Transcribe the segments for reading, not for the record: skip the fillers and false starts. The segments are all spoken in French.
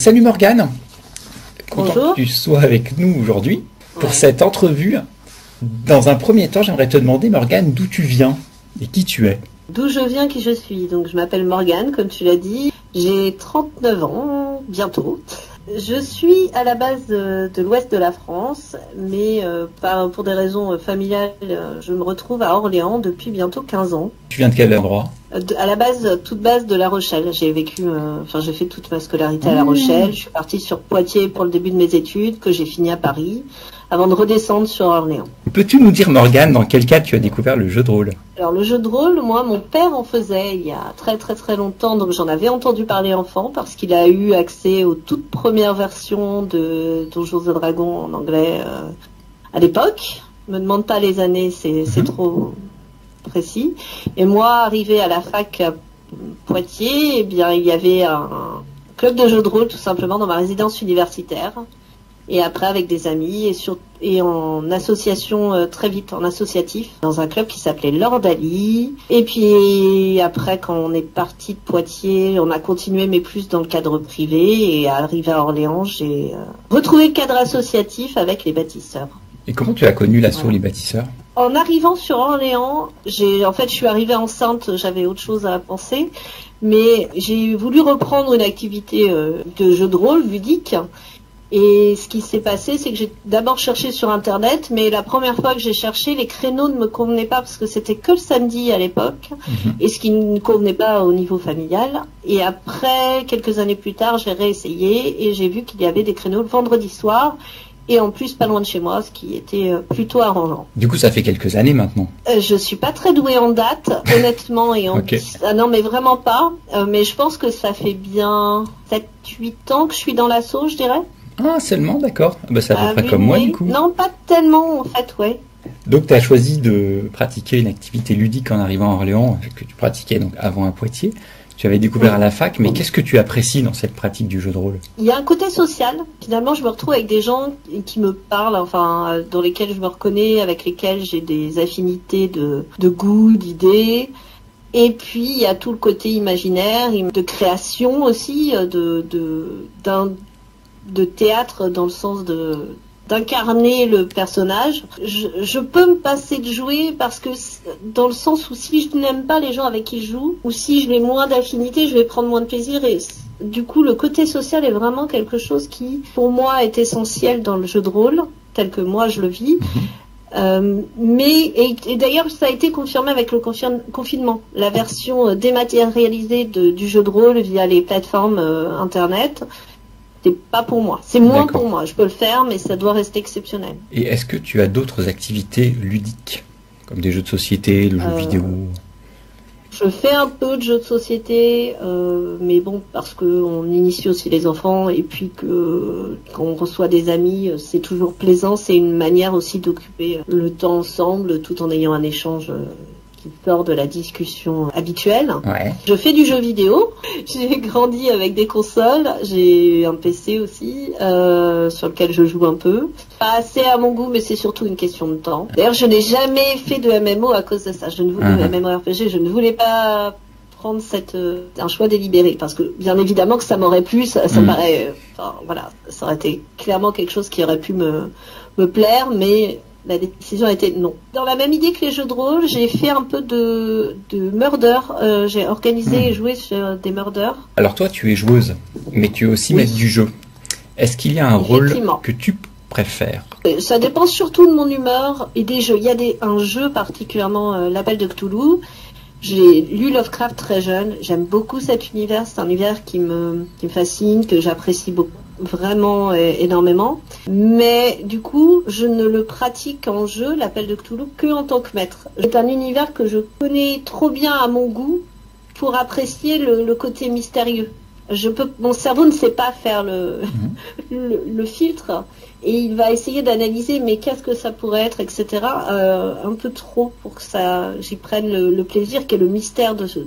Salut Morgane, content Bonjour. que tu sois avec nous aujourd'hui pour cette entrevue. Dans un premier temps, j'aimerais te demander, Morgane, d'où tu viens et qui tu es. D'où je viens, qui je suis. Donc je m'appelle Morgane, comme tu l'as dit. J'ai 39 ans, bientôt. Je suis à la base de l'ouest de la France, mais pour des raisons familiales, je me retrouve à Orléans depuis bientôt 15 ans. Tu viens de quel endroit? À la base, toute base de La Rochelle. J'ai fait toute ma scolarité à La Rochelle. Je suis partie sur Poitiers pour le début de mes études, que j'ai fini à Paris, avant de redescendre sur Orléans. Peux-tu nous dire, Morgane, dans quel cas tu as découvert le jeu de rôle? Alors le jeu de rôle, moi, mon père en faisait il y a très très très longtemps, donc j'en avais entendu parler enfant, parce qu'il a eu accès aux toutes premières versions de Donjons et Dragons en anglais à l'époque. Me demande pas les années, c'est trop précis. Et moi, arrivé à la fac à Poitiers, eh bien, il y avait un club de jeux de rôle tout simplement dans ma résidence universitaire. Et après avec des amis et en association, très vite en associatif, dans un club qui s'appelait l'Ordalie. Et puis après, quand on est parti de Poitiers, on a continué mais plus dans le cadre privé, et arrivé à Orléans, j'ai retrouvé le cadre associatif avec les bâtisseurs. Et comment tu as connu l'assaut Les Bâtisseurs? En arrivant sur Orléans, je suis arrivée enceinte, j'avais autre chose à penser, mais j'ai voulu reprendre une activité de jeu de rôle ludique. Et ce qui s'est passé, c'est que j'ai d'abord cherché sur Internet, mais la première fois que j'ai cherché, les créneaux ne me convenaient pas parce que c'était que le samedi à l'époque, et ce qui ne convenait pas au niveau familial. Et après, quelques années plus tard, j'ai réessayé et j'ai vu qu'il y avait des créneaux le vendredi soir, et en plus pas loin de chez moi, ce qui était plutôt arrangeant. Du coup, ça fait quelques années maintenant. Je suis pas très douée en date, honnêtement, Okay. Ah non, mais vraiment pas. Mais je pense que ça fait bien 7-8 ans que je suis dans l'assaut, je dirais. Ah, seulement, d'accord. Bah, c'est à peu près Oui, comme moi, oui. du coup. Non, pas tellement, en fait, ouais. Donc, tu as choisi de pratiquer une activité ludique en arrivant à Orléans, que tu pratiquais donc avant à Poitiers. Tu avais découvert à la fac, mais qu'est-ce que tu apprécies dans cette pratique du jeu de rôle? Il y a un côté social. Finalement, je me retrouve avec des gens qui me parlent, enfin, dans lesquels je me reconnais, avec lesquels j'ai des affinités de goût, d'idées. Et puis, il y a tout le côté imaginaire, de création aussi, de théâtre, dans le sens d'incarner le personnage. Je peux me passer de jouer parce que, dans le sens où si je n'aime pas les gens avec qui je joue, ou si je n'ai moins d'affinité, je vais prendre moins de plaisir, et du coup le côté social est vraiment quelque chose qui pour moi est essentiel dans le jeu de rôle tel que moi je le vis. Et d'ailleurs ça a été confirmé avec le confinement, la version dématérialisée du jeu de rôle via les plateformes internet. C'est pas pour moi, c'est moins pour moi. Je peux le faire, mais ça doit rester exceptionnel. Et est-ce que tu as d'autres activités ludiques, comme des jeux de société, le jeu vidéo? Je fais un peu de jeux de société, mais bon, parce qu'on initie aussi les enfants, et puis que quand on reçoit des amis, c'est toujours plaisant. C'est une manière aussi d'occuper le temps ensemble, tout en ayant un échange qui sort de la discussion habituelle. Ouais. Je fais du jeu vidéo. J'ai grandi avec des consoles. J'ai un PC aussi sur lequel je joue un peu. Pas assez à mon goût, mais c'est surtout une question de temps. D'ailleurs, je n'ai jamais fait de MMO à cause de ça. De MMORPG, je ne voulais pas prendre un choix délibéré, parce que bien évidemment que ça m'aurait plu. Ça paraît, voilà, ça aurait été clairement quelque chose qui aurait pu me plaire, mais la décision a été non. Dans la même idée que les jeux de rôle, j'ai fait un peu de murder. J'ai organisé et joué sur des murders. Alors toi, tu es joueuse, mais tu es aussi maître du jeu. Est-ce qu'il y a un rôle que tu préfères? Ça dépend surtout de mon humeur et des jeux. Il y a un jeu particulièrement, l'Appel de Cthulhu. J'ai lu Lovecraft très jeune. J'aime beaucoup cet univers. C'est un univers qui me fascine, que j'apprécie beaucoup. Vraiment énormément, mais du coup je ne le pratique en jeu, l'Appel de Cthulhu, que en tant que maître. C'est un univers que je connais trop bien à mon goût pour apprécier le côté mystérieux. Mon cerveau ne sait pas faire le filtre, et il va essayer d'analyser, mais qu'est-ce que ça pourrait être, etc. Un peu trop pour que j'y prenne le plaisir, qui est le mystère de ce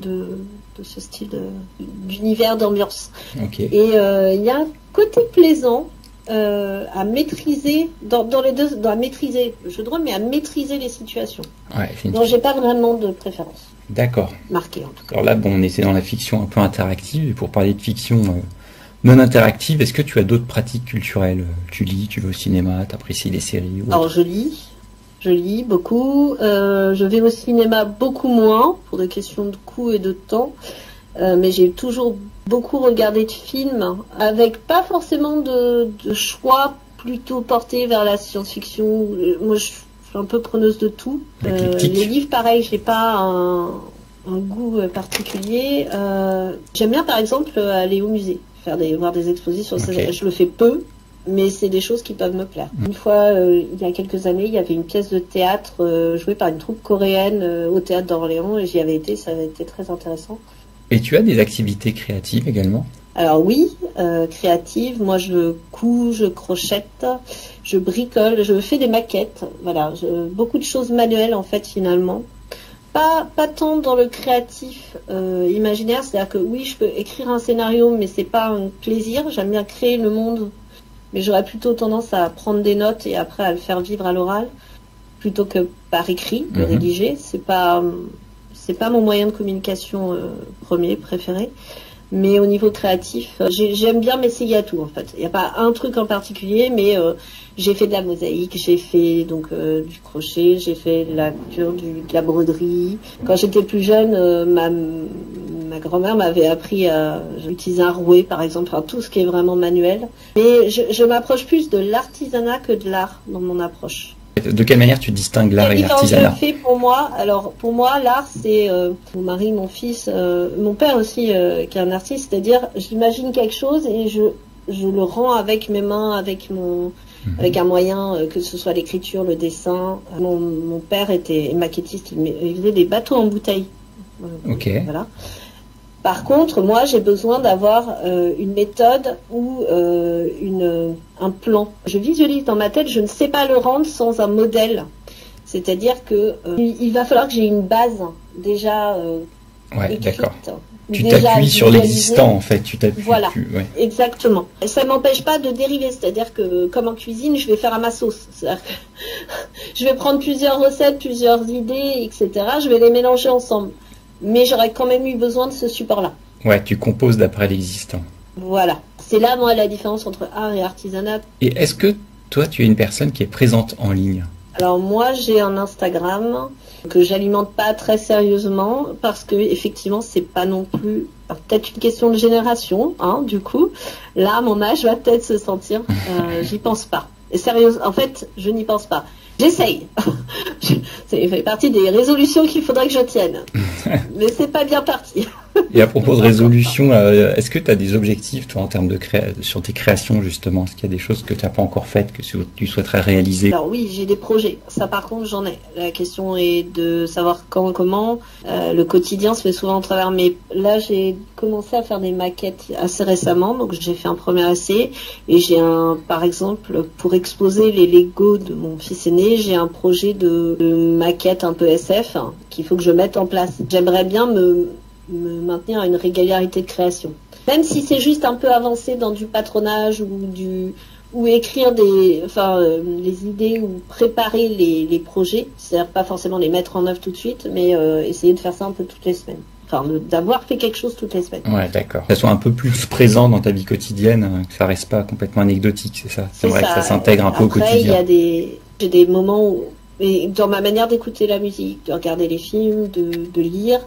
style d'univers, d'ambiance. Okay. Et il y a un côté plaisant à maîtriser dans les deux, à maîtriser le jeu de rôle, mais à maîtriser les situations. Ouais, donc j'ai pas vraiment de préférence. D'accord. Marquée en tout cas. Alors là, bon, on était dans la fiction un peu interactive, et pour parler de fiction non interactive, est-ce que tu as d'autres pratiques culturelles? Tu lis, tu vas au cinéma, tu apprécies les séries ou Alors autre? je lis beaucoup. Je vais au cinéma beaucoup moins pour des questions de coût et de temps. Mais j'ai toujours beaucoup regardé de films avec pas forcément de choix plutôt portés vers la science-fiction. Moi, je suis un peu preneuse de tout. Les livres, pareil, j'ai pas un goût particulier. J'aime bien, par exemple, aller au musée, voir des expositions. Okay. Je le fais peu, mais c'est des choses qui peuvent me plaire. Une fois, il y a quelques années, il y avait une pièce de théâtre jouée par une troupe coréenne au théâtre d'Orléans, et j'y avais été, ça avait été très intéressant. Et tu as des activités créatives également? Alors oui, créative, moi je couds, je crochette, je bricole, je fais des maquettes, voilà, beaucoup de choses manuelles en fait finalement. Pas tant dans le créatif imaginaire, c'est-à-dire que oui, je peux écrire un scénario, mais c'est pas un plaisir, j'aime bien créer le monde, mais j'aurais plutôt tendance à prendre des notes et après à le faire vivre à l'oral, plutôt que par écrit, de rédiger, c'est pas mon moyen de communication préféré. Mais au niveau créatif, j'aime bien m'essayer à tout en fait. Il n'y a pas un truc en particulier, mais j'ai fait de la mosaïque, j'ai fait donc du crochet, j'ai fait de la couture, de la broderie. Quand j'étais plus jeune, ma grand-mère m'avait appris à utiliser un rouet par exemple, enfin, tout ce qui est vraiment manuel. Mais je m'approche plus de l'artisanat que de l'art dans mon approche. De quelle manière tu distingues l'art et l'artisanat? Je fais pour moi. Alors pour moi, l'art, c'est mon mari, mon fils, mon père aussi, qui est un artiste. C'est-à-dire, j'imagine quelque chose et je le rends avec mes mains, avec un moyen, que ce soit l'écriture, le dessin. Mon père était maquettiste, il faisait des bateaux en bouteille. Ok. Voilà. Par contre, moi, j'ai besoin d'avoir une méthode ou un plan. Je visualise dans ma tête, je ne sais pas le rendre sans un modèle. C'est-à-dire que il va falloir que j'ai une base déjà écrite. D'accord. Tu t'appuies sur l'existant, en fait. Tu t'appuies. Voilà, exactement. Ça ne m'empêche pas de dériver. C'est-à-dire que, comme en cuisine, je vais faire à ma sauce. C'est-à-dire que je vais prendre plusieurs recettes, plusieurs idées, etc. Je vais les mélanger ensemble. Mais j'aurais quand même eu besoin de ce support-là. Ouais, tu composes d'après l'existant. Voilà. C'est là, moi, la différence entre art et artisanat. Et est-ce que toi, tu es une personne qui est présente en ligne? Alors moi, j'ai un Instagram que j'alimente pas très sérieusement parce que effectivement, c'est pas non plus peut-être une question de génération, hein, du coup. Là, mon âge va peut-être se sentir. J'y pense pas. Et sérieusement, en fait, je n'y pense pas. J'essaye. Ça fait partie des résolutions qu'il faudrait que je tienne. Mais c'est pas bien parti. Et à propos de résolution, est-ce que tu as des objectifs, toi, en termes de sur tes créations, justement? Est-ce qu'il y a des choses que tu n'as pas encore faites, que tu souhaiterais réaliser? Alors oui, j'ai des projets. Ça, par contre, j'en ai. La question est de savoir quand, comment. Le quotidien se fait souvent au travers. Mais là, j'ai commencé à faire des maquettes assez récemment. Donc, j'ai fait un premier essai. Et j'ai par exemple, pour exposer les Lego de mon fils aîné, j'ai un projet de maquette un peu SF qu'il faut que je mette en place. J'aimerais bien me maintenir à une régularité de création. Même si c'est juste un peu avancé dans du patronage ou écrire les idées ou préparer les projets, c'est-à-dire pas forcément les mettre en œuvre tout de suite, mais essayer de faire ça un peu toutes les semaines. Enfin, d'avoir fait quelque chose toutes les semaines. Ouais, d'accord. Que ça soit un peu plus présent dans ta vie quotidienne, que ça reste pas complètement anecdotique, c'est ça? C'est vrai que ça s'intègre un peu au quotidien. Après, j'ai des moments où, et dans ma manière d'écouter la musique, de regarder les films, de lire,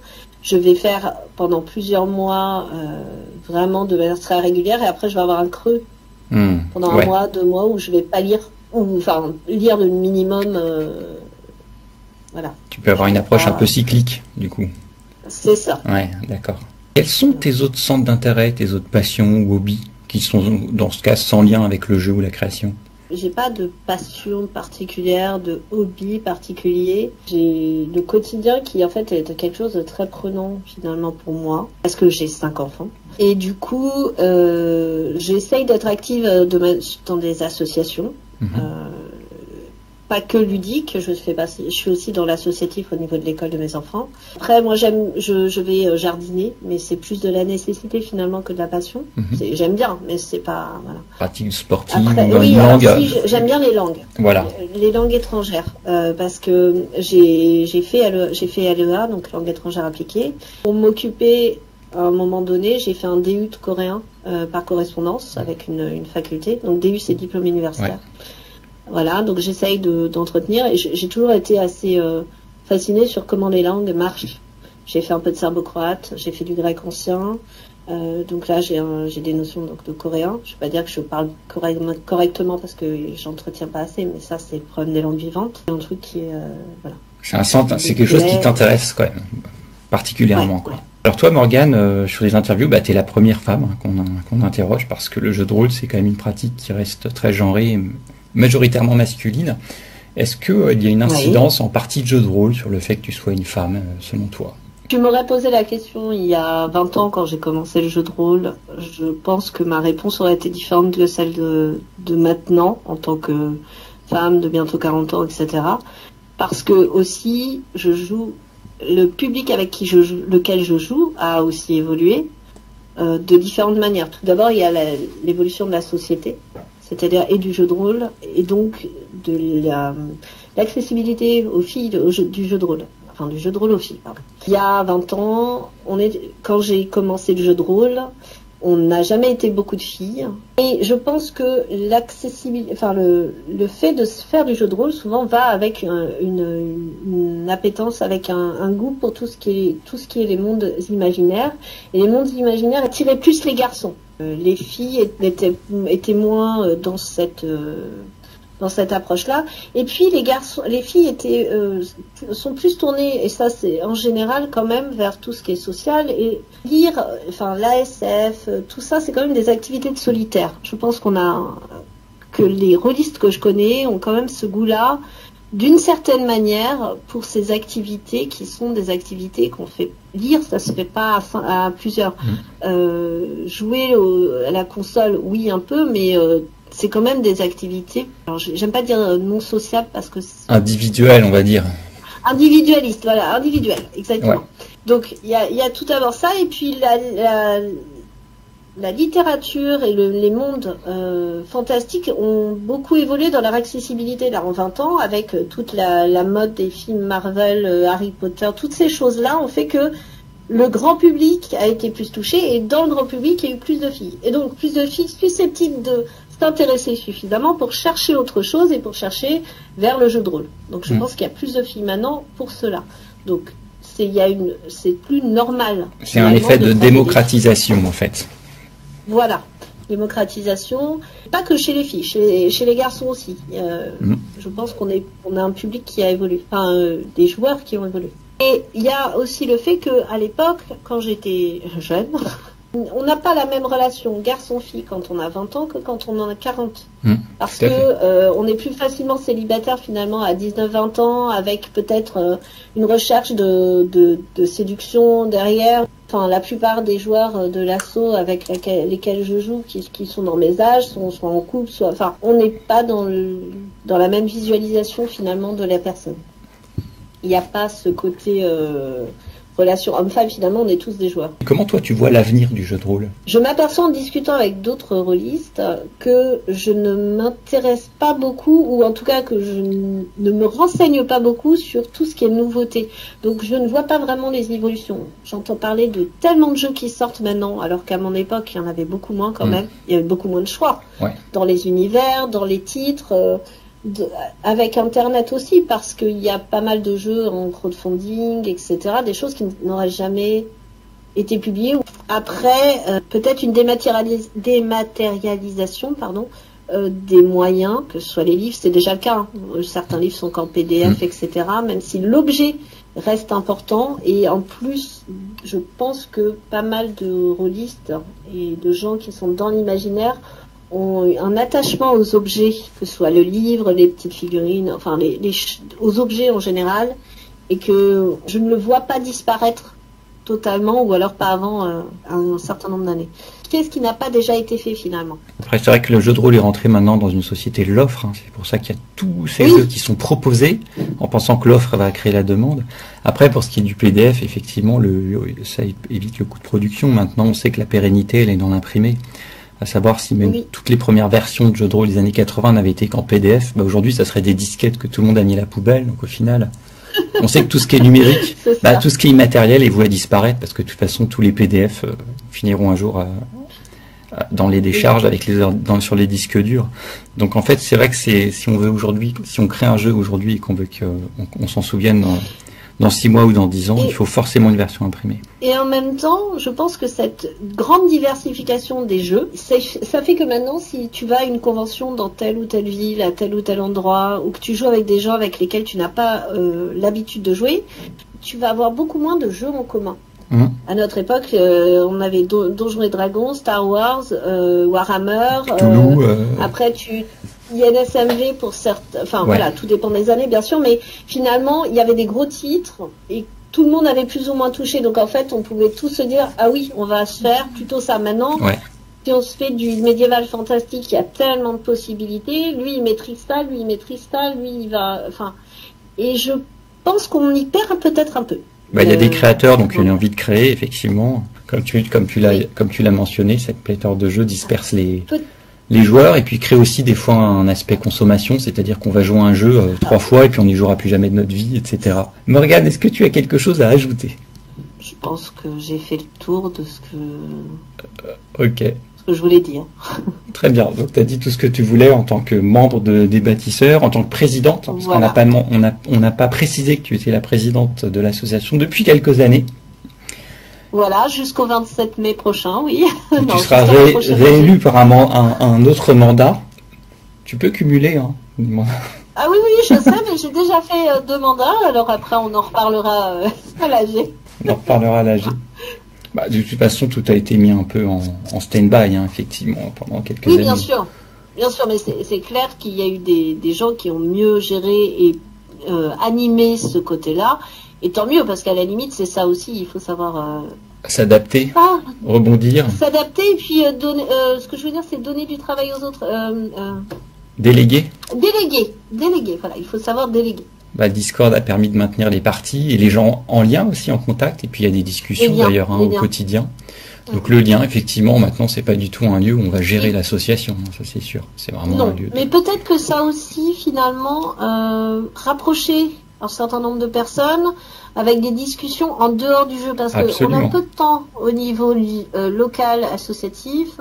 je vais faire pendant plusieurs mois vraiment de manière très régulière et après je vais avoir un creux pendant un mois, 2 mois où je vais pas lire, lire le minimum. Voilà. Tu peux avoir une approche un peu cyclique du coup. C'est ça. Ouais, d'accord. Quels sont tes autres centres d'intérêt, tes autres passions ou hobbies qui sont dans ce cas sans lien avec le jeu ou la création? J'ai pas de passion particulière, de hobby particulier. J'ai le quotidien qui en fait est quelque chose de très prenant finalement pour moi, parce que j'ai 5 enfants. Et du coup, j'essaye d'être active dans des associations. Pas que ludique, je suis aussi dans l'associatif au niveau de l'école de mes enfants. Après, moi, je vais jardiner, mais c'est plus de la nécessité finalement que de la passion. J'aime bien, mais c'est pas, voilà. Pratique sportive, oui, langue. Si, j'aime bien les langues. Voilà. Les langues étrangères, parce que j'ai fait LEA, donc langue étrangère appliquée. Pour m'occuper, à un moment donné, j'ai fait un DU de coréen. par correspondance avec une faculté. Donc DU, c'est diplôme universitaire. Ouais. Voilà, donc j'essaye d'entretenir et j'ai toujours été assez fascinée sur comment les langues marchent. J'ai fait un peu de serbo-croate, j'ai fait du grec ancien. Donc là, j'ai des notions donc, de coréen. Je ne vais pas dire que je parle correctement parce que j'entretiens pas assez, mais ça, c'est le problème des langues vivantes. C'est un truc qui est... voilà. C'est quelque chose qui t'intéresse quand même, particulièrement. Ouais, quoi. Ouais. Alors toi, Morgane, sur les interviews, tu es la première femme qu'on interroge parce que le jeu de rôle, c'est quand même une pratique qui reste très genrée, majoritairement masculine. Est-ce qu'il y a une incidence en partie de jeu de rôle sur le fait que tu sois une femme, selon toi ? Tu m'aurais posé la question il y a 20 ans quand j'ai commencé le jeu de rôle. Je pense que ma réponse aurait été différente de celle de maintenant en tant que femme de bientôt 40 ans, etc. Parce que aussi, le public avec lequel je joue a aussi évolué de différentes manières. Tout d'abord, il y a l'évolution de la société, c'est-à-dire et du jeu de rôle et donc de l'accessibilité aux filles du jeu de rôle. Du jeu de rôle aux filles, pardon. Il y a 20 ans, quand j'ai commencé le jeu de rôle, on n'a jamais été beaucoup de filles. Et je pense que l'accessibilité, le fait de se faire du jeu de rôle souvent va avec une appétence, avec un goût pour tout ce qui est les mondes imaginaires. Et les mondes imaginaires attiraient plus les garçons. Les filles étaient moins dans cette approche-là. Et puis les filles sont plus tournées, et ça c'est en général quand même vers tout ce qui est social, et lire, l'ASF, tout ça c'est quand même des activités de solitaire. Je pense que les rôlistes que je connais ont quand même ce goût-là, d'une certaine manière, pour ces activités qui sont des activités qu'on fait lire, ça se fait pas à plusieurs. Jouer à la console, oui un peu, mais c'est quand même des activités, alors j'aime pas dire non sociables parce que... Individuel, on va dire. Individualiste, voilà, individuel, exactement. Ouais. Donc il y a tout d'abord ça, et puis la littérature et les mondes fantastiques ont beaucoup évolué dans leur accessibilité là en 20 ans, avec toute la mode des films Marvel, Harry Potter, toutes ces choses-là ont fait que le grand public a été plus touché, et dans le grand public, il y a eu plus de filles. Et donc plus de filles susceptibles de s'intéresser suffisamment pour chercher autre chose et pour chercher vers le jeu de rôle. Donc je pense qu'il y a plus de filles maintenant pour cela. Donc c'est plus normal. C'est un effet de démocratisation en fait. Voilà, démocratisation, pas que chez les filles, chez les garçons aussi. Je pense qu'on a un public qui a évolué, des joueurs qui ont évolué. Et il y a aussi le fait qu'à l'époque, quand j'étais jeune, on n'a pas la même relation garçon-fille quand on a 20 ans que quand on en a 40. Parce que on est plus facilement célibataire finalement à 19-20 ans, avec peut-être une recherche de séduction derrière. La plupart des joueurs de l'assaut avec lesquels je joue, qui sont dans mes âges, sont soit en couple, on n'est pas dans la même visualisation finalement de la personne. Il n'y a pas ce côté relation homme-femme, finalement on est tous des joueurs. Comment toi tu vois l'avenir du jeu de rôle ? Je m'aperçois en discutant avec d'autres rôlistes que je ne m'intéresse pas beaucoup, ou en tout cas que je ne me renseigne pas beaucoup sur tout ce qui est nouveauté. Donc je ne vois pas vraiment les évolutions. J'entends parler de tellement de jeux qui sortent maintenant, alors qu'à mon époque il y en avait beaucoup moins quand même. Il y avait beaucoup moins de choix dans les univers, dans les titres. Avec Internet aussi, parce qu'il y a pas mal de jeux en crowdfunding, etc., des choses qui n'auraient jamais été publiées. Après, peut-être une dématérialisation, des moyens, que ce soit les livres, c'est déjà le cas. Certains livres sont qu'en PDF, etc., même si l'objet reste important. Et en plus, je pense que pas mal de rôlistes et de gens qui sont dans l'imaginaire ont un attachement aux objets, que ce soit le livre, les petites figurines, aux objets en général, et que je ne le vois pas disparaître totalement, ou alors pas avant un certain nombre d'années. Qu'est-ce qui n'a pas déjà été fait finalement ? Après, c'est vrai que le jeu de rôle est rentré maintenant dans une société de l'offre, c'est pour ça qu'il y a tous ces jeux qui sont proposés, en pensant que l'offre va créer la demande. Après, pour ce qui est du PDF, effectivement, ça évite le coût de production. Maintenant, on sait que la pérennité, elle est dans l'imprimé. À savoir si même toutes les premières versions de jeux de rôle des années 80 n'avaient été qu'en PDF, aujourd'hui ça serait des disquettes que tout le monde a mis à la poubelle. Donc au final, on sait que tout ce qui est numérique, tout ce qui est immatériel est voué à disparaître, parce que de toute façon tous les PDF finiront un jour dans les décharges avec sur les disques durs. Donc en fait, c'est vrai que si on veut aujourd'hui, si on crée un jeu aujourd'hui et qu'on veut qu'on s'en souvienne dans 6 mois ou dans 10 ans, il faut forcément une version imprimée. Et en même temps, je pense que cette grande diversification des jeux, ça fait que maintenant, si tu vas à une convention dans telle ou telle ville, à tel ou tel endroit, ou que tu joues avec des gens avec lesquels tu n'as pas l'habitude de jouer, tu vas avoir beaucoup moins de jeux en commun. À notre époque, on avait Donjons et Dragons, Star Wars, Warhammer. Cthulhu, après, INSMV pour certains. Enfin, voilà, tout dépend des années, bien sûr. Mais finalement, il y avait des gros titres et tout le monde avait plus ou moins touché. Donc, en fait, on pouvait tous se dire, ah oui, on va se faire plutôt ça maintenant. Si on se fait du médiéval fantastique, il y a tellement de possibilités. Lui, il maîtrise ça, lui, il maîtrise ça, lui, il va. Enfin, et je pense qu'on y perd peut-être un peu. Il y a des créateurs, donc il y a envie de créer, effectivement. Comme tu l'as mentionné, cette pléthore de jeux disperse les joueurs et puis crée aussi des fois un aspect consommation, c'est-à-dire qu'on va jouer à un jeu 3 fois et puis on n'y jouera plus jamais de notre vie, etc. Morgane, est-ce que tu as quelque chose à ajouter? Je pense que j'ai fait le tour de ce que... Ok. Ce que je voulais dire. Très bien, donc tu as dit tout ce que tu voulais en tant que membre des bâtisseurs, en tant que présidente, parce qu'on n'a pas précisé que tu étais la présidente de l'association depuis quelques années. Voilà, jusqu'au 27 mai prochain, oui. Tu seras réélu par un autre mandat. Tu peux cumuler, hein. Ah oui, je sais, mais j'ai déjà fait 2 mandats, alors après on en reparlera à l'AG. On en reparlera à l'AG. De toute façon, tout a été mis un peu en stand-by, hein, effectivement, pendant quelques années. Oui, bien sûr, mais c'est clair qu'il y a eu des gens qui ont mieux géré et animé ce côté-là, et tant mieux, parce qu'à la limite, c'est ça aussi, il faut savoir... s'adapter, rebondir. S'adapter, et puis ce que je veux dire, c'est donner du travail aux autres. Déléguer. Déléguer, voilà, il faut savoir déléguer. Discord a permis de maintenir les parties et les gens en lien aussi, en contact, et puis il y a des discussions d'ailleurs au quotidien. Donc le lien, effectivement, maintenant c'est pas du tout un lieu où on va gérer l'association, ça c'est sûr. C'est vraiment un lieu. Mais peut-être que ça aussi, finalement, rapprocher un certain nombre de personnes avec des discussions en dehors du jeu, parce qu'on a peu de temps au niveau local, associatif.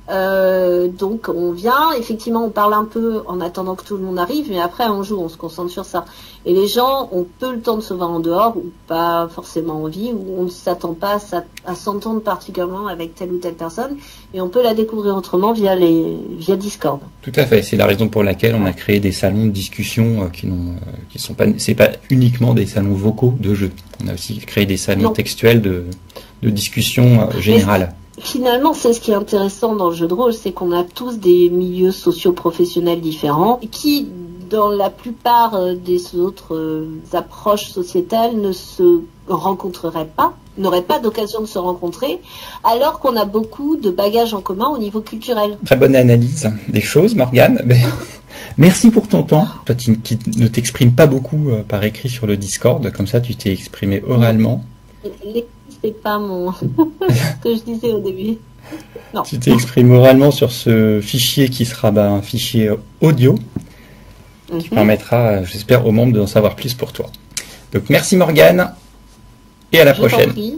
Donc on vient, effectivement on parle un peu en attendant que tout le monde arrive, mais après on joue, on se concentre sur ça. Et les gens ont peu le temps de se voir en dehors, ou pas forcément envie, ou on ne s'attend pas à s'entendre particulièrement avec telle ou telle personne, et on peut la découvrir autrement via Discord. Tout à fait, c'est la raison pour laquelle on a créé des salons de discussion qui sont pas, c'est pas uniquement des salons vocaux de jeux. On a aussi créé des salons textuels de discussion générale. Finalement, c'est ce qui est intéressant dans le jeu de rôle, c'est qu'on a tous des milieux socio-professionnels différents qui, dans la plupart des autres approches sociétales, ne se rencontreraient pas, n'auraient pas d'occasion de se rencontrer, alors qu'on a beaucoup de bagages en commun au niveau culturel. Très bonne analyse des choses, Morgane. Merci pour ton temps. Toi, qui ne t'exprimes pas beaucoup par écrit sur le Discord, comme ça tu t'es exprimé oralement. C'est pas ce que je disais au début. Non. Tu t'exprimes oralement sur ce fichier qui sera un fichier audio qui permettra, j'espère, aux membres d'en savoir plus pour toi. Donc merci Morgane et à la prochaine. Je t'en prie.